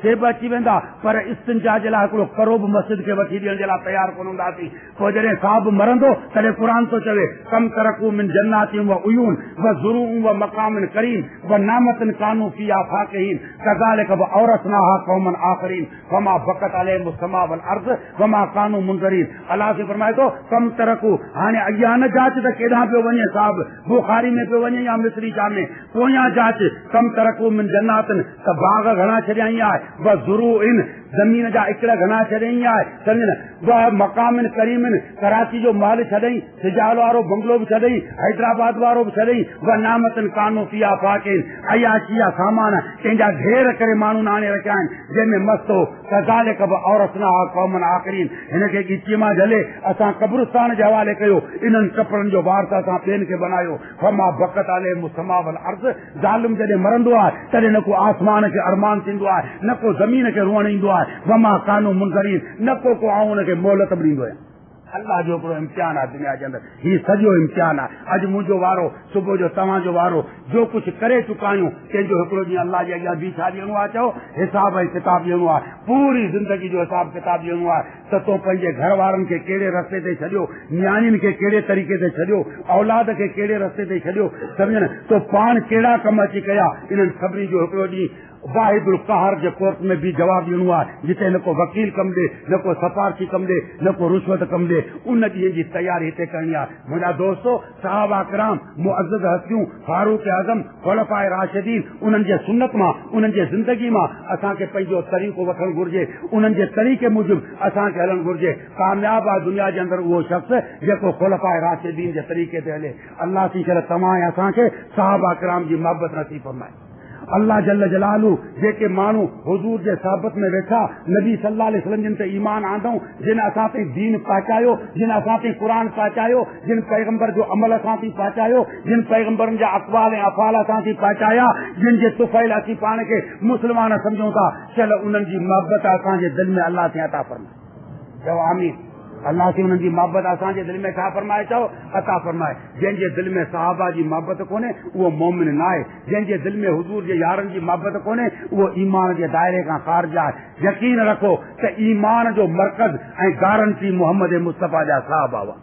सेब अची वेंदा, पर इस्तिंजा जे लाइ हिकिड़ो करो बि मस्जिद खे वठी ॾियण जे लाइ तयारु कोन हूंदासीं। पोइ जॾहिं साहब मरंदो तॾहिं क़ुर थो चवे कम तरकू मिन जन्नातिन व उयून व ज़ुरूउन व मकामिन करीम व नामतिन कानू फीहा फाकिहीन कज़ालिक व औरसनाहा कौमन आखरीन वमा बकत अलैहिम समा वल अर्ज़ वमा कानू मुनज़रीन। अल्लाह से फरमाए थो कम तरकू, हाणे अॻियां न जांच त केॾां पियो वञे साहब, बुखारी में पियो वञे या मिस्री शाह में, पोयां जांच कम तरकू मिन जन्नातिन त बाग घणा छॾियाई आहे, व ज़ुरूइन ज़मीन जा इकड़ घणा छॾियाई आहे, सम्झ, व मकामिन करीमिन कराची जो महल छॾई, सिजाल वारो बंगलो बि छॾई, हैदराबाद वारो बि छॾई, व नामतन कानू फीहा फाकिहीन, अयाशिया सामान कंहिंजा घेर करे माण्हू आणे रखिया आहिनि जंहिंमें मस्त हो। कज़ालिक व औरसनाहा कौमन आखरीन, हिनखे ॻीचीअ मां झले असां कब्रिस्तान जे हवाले कयो, इन्हनि कपिड़नि जो वारस असां ॿियनि खे बनायो। फमा बकत अलैहिम समा वल अर्ज़, ज़ालिम जॾहिं मरंदो आहे तॾहिं न को आसमान खे अरमान थींदो आहे, न को ज़मीन खे रुअण ईंदो आहे, वमा कानू मुनज़रीन, न को आऊं हुनखे मोहलत बि ॾींदो आहियां। अल्लाह जो हिकिड़ो इम्तिहान आहे दुनिया जे अंदरि, हीउ सॼो इम्तिहान आहे। अॼु मुंहिंजो वारो, सुबुह जो तव्हांजो वारो, जो कुझु करे चुका आहियूं कंहिंजो हिकिड़ो ॾींहुं अल्लाह जे अॻियां बि छा ॾियणो आहे, चओ हिसाब ऐं किताब ॾियणो आहे, पूरी ज़िंदगी जो हिसाब किताब ॾियणो आहे त तो पंहिंजे घर वारनि खे कहिड़े रस्ते ते छॾियो, न्याणियुनि खे कहिड़े तरीक़े ते छॾियो, औलाद खे कहिड़े रस्ते ते छॾियो, सम्झनि तो पाण कहिड़ा कम अची कया, इन्हनि सभिनी जो हिकिड़ो ॾींहुं वाहिदुल क़हार जे कोर्ट में भी जवाब ॾियणो आहे, जिते न को वकील कम ॾे, न को सफ़ारशी कम ॾे, न को रुश्वत कम ॾे, उन ॾींहं जी तयारी हिते करणी आहे। मुंहिंजा दोस्तो, सहाबा किराम, मुअज़्ज़ज़ हस्तियूं, फारूक आज़म, खुलफाए राशिदीन, उन्हनि जे सुन्नत मां, उन्हनि जे ज़िंदगी मां असांखे पंहिंजो तरीक़ो वठणु घुर्जे, उन्हनि जे तरीक़े मूजिबि असांखे हलणु घुर्जे। कामयाब आहे दुनिया जे अंदरि उहो शख़्स जेको खुलफाए राशिदीन जे तरीक़े ते हले। अल्लाह थी करे तव्हां ऐं असांखे सहाबा किराम जी मोहबत नसीब फरमाए। अल्लाह जल्ल जलालू जेके माण्हू हुजूर जे साहबत में वेठा, नबी सल्लल्लाहु अलैहि वसल्लम जिन ते ईमान आंदऊं, जिन असां ताईं दीन पहुचायो, जिन असां ताईं क़ुर पहुचायो, जिन पैगंबर जो अमल असां ताईं पहुचायो, जिन पैगंबरनि जा अक़वाल ऐं अफ़ाल असां ताईं पहुचाया, जिन जे तुफ़ैल असीं पाण खे मुस्लमान सम्झूं था, चल उन्हनि जी मोहबत असांजे दिलि में अल्लाह ते अता फरमाए। चओ आमीन। अल्लाह से उन्हनि जी मोहबत असांजे दिलि में छा फरमाए, चओ अता फरमाए। जंहिंजे दिलि में सहाबा जी मोहबत कोन्हे उहो मोमिन न आहे, जंहिंजे दिलि में हुजूर जे यारनि जी मोहबत कोन्हे उहो ईमान जे दायरे खां ख़ारिज आहे। यकीन रखो त ईमान जो मर्कज़ ऐं गारंटी मोहम्मद मुस्तफ़ा जा सहाबा हुआ।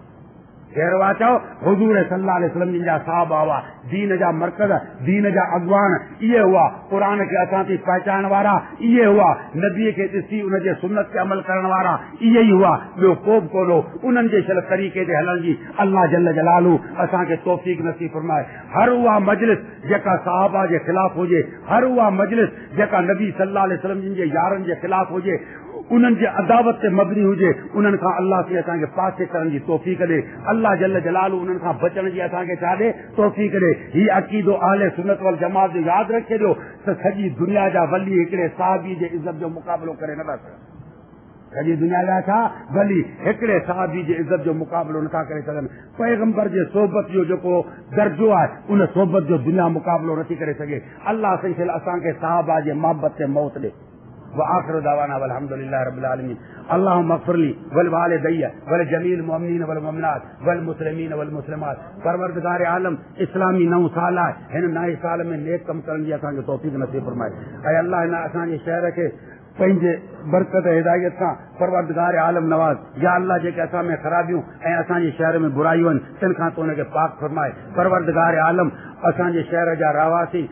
कहिड़ो आहे, चओ हुजूर सल्लल्लाहु अलैहि वसल्लम जा सहाबा हुआ, दीन जा मर्कज़, दीन जा अॻवान इहे हुआ, क़ुर खे असां ताईं पहुचाइण वारा इहे हुआ, नबीअ खे ॾिसी उनजे सुन्नत ते अमल करण वारा इहे ई हुआ, ॿियो को बि कोन्हो। उन्हनि जे शल तरीक़े ते हलण जी अल्लाह जल्ल जलालू असांखे तौफ़ीक़ नसीब फरमाए। हर उहा मजलिस जेका सहाबा जे ख़िलाफ़ हुजे, हर उहा मजलिस जेका नबी सल्लल्लाहु अलैहि वसल्लम जिन जे यारनि जे ख़िलाफ़ हुजे, उन्हनि जे अदावत ते मबनी हुजे, उन्हनि खां अल्लाह खे असांखे पासे करण जी तौफ़ीक़ ॾे। अल्लाह जल्ल जलालू उन्हनि खां बचण जी असांखे छा ॾे, तौफ़ीक़ ॾे। हीउ अक़ीदो अहले सुन्नत वल जमात जो यादि रखे ॾियो त सॼी दुनिया जा वली हिकिड़े साहबी जे इज़त जो मुक़ाबिलो करे नथा सघनि। सॼी दुनिया जा छा वली हिकिड़े साहबी जे इज़त जो मुक़ाबिलो नथा करे सघनि। पैगंबर जे सोबत जो जेको दर्जो आहे, उन सोबत जो दुनिया मुक़ाबिलो नथी करे सघे। अल्लाह सिंशल असांखे साहबा जे मोहबत ते मौत ॾे। وآخر دعوانا والحمد لله رب العالمين اللهم اغفر لي ولوالدي ولجميع المؤمنين والمؤمنات والمسلمين والمسلمات। परवरदिगार आलम इस्लामी नओं साल आहे, हिन नए साल में नेक कम करण जी असांखे तौफ़ीक़ नसीब फरमाए। ऐं अल्लाह हिन असांजे शहर खे पंहिंजे बरकत हिदायत सां परवरदिगार आलम नवाज़, या अल्लाह जेके असां में ख़राबियूं ऐं असांजे शहर में बुराइयूं आहिनि तिन खां तूं हुनखे पाक फरमाए। परवरदिगार आलम असांजे शहर जा रहवासी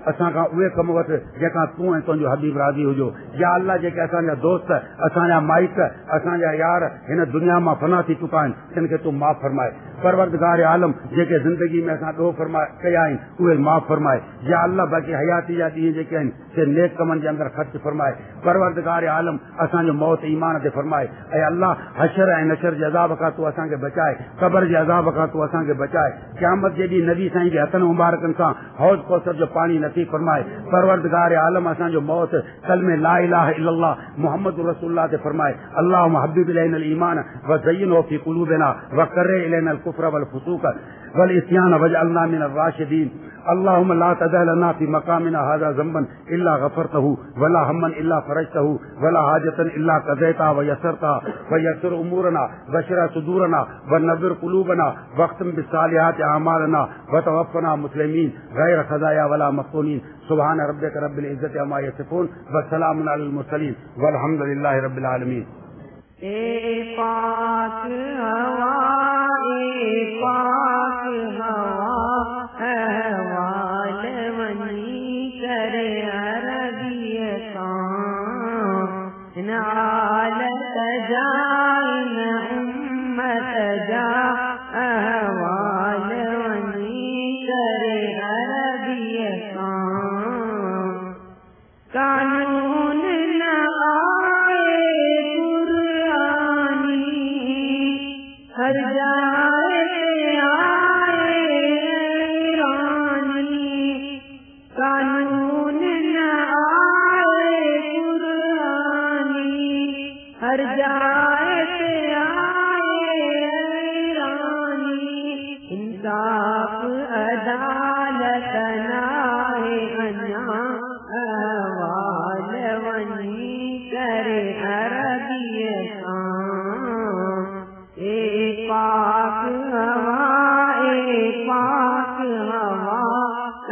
असां खां उहे कम वटि जेका तूं ऐं तुंहिंजो हबीब राज़ी हुजो। या अल्लाह जेके असांजा दोस्त, असांजा माइट, असांजा यार हिन दुनिया मां फना थी चुका आहिनि तिन खे तूं माफ़ फरमाए। परवरदिगार आलम जेके ज़िंदगी में असां ॾोह फरमाए कया आहिनि उहे माफ़ फरमाए। या अल्लाह बाक़ी हयाती जा ॾींहं जेके आहिनि से नेक कमनि जे अंदरि ख़र्च फरमाए। परवरदिगार आलम असांजो मौत ईमान ते फरमाए। ऐं अल्लाह हशर ऐं नशर जे अज़ाब खां तूं असांखे बचाए, क़ब्र जे अज़ाब खां तूं असांखे बचाए। क़यामत जे ॾींहुं नबी साईं जे हथनि मुबारकनि सां हौज़ कौसर जो पाणी नसीब फरमाए। परवरदिगार आलम असांजो मौत कलमे ला इलाहा इल्लल्लाह मुहम्मद रसूलुल्लाह ते फरमाए। अल्लाहुम्मा हब्बिब इलैनल ईमान व ज़य्यिनहु फी क़ुलूबिना व कर्रिह इलैनल कुफ्र वल फुसूक़ वल इस्यान वजअलना मिनर राशिदीन। اللهم لا تدع لنا في مقامنا هذا ذنبا الا غفرته ولا هما الا فرجته ولا حاجة الا قضيتها ويسرتها ويسر امورنا واشرح صدورنا ونور قلوبنا واختم بالصالحات اعمالنا وتوفنا مسلمين غير خزايا ولا مفتونين سبحان ربك رب العزة عما يصفون وسلام على المرسلين والحمد لله رب العالمين. اے پاک ہوا احوال ونی کرے عربیتاں نالت جائن امت جا احوال ونی کرے عربیتاں قانون نہ ہر جائے آئے رانی قانون نہ آئے قرآنی ہر جائے آئے رانی انصاف عدالت نائے انا احوال ونی کرے عربیتاں پاک ہوا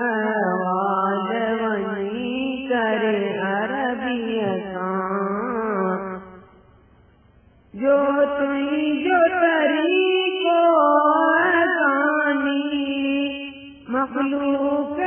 احوال ونی کرے عربیتاں جو طریقو ازانی مخلوق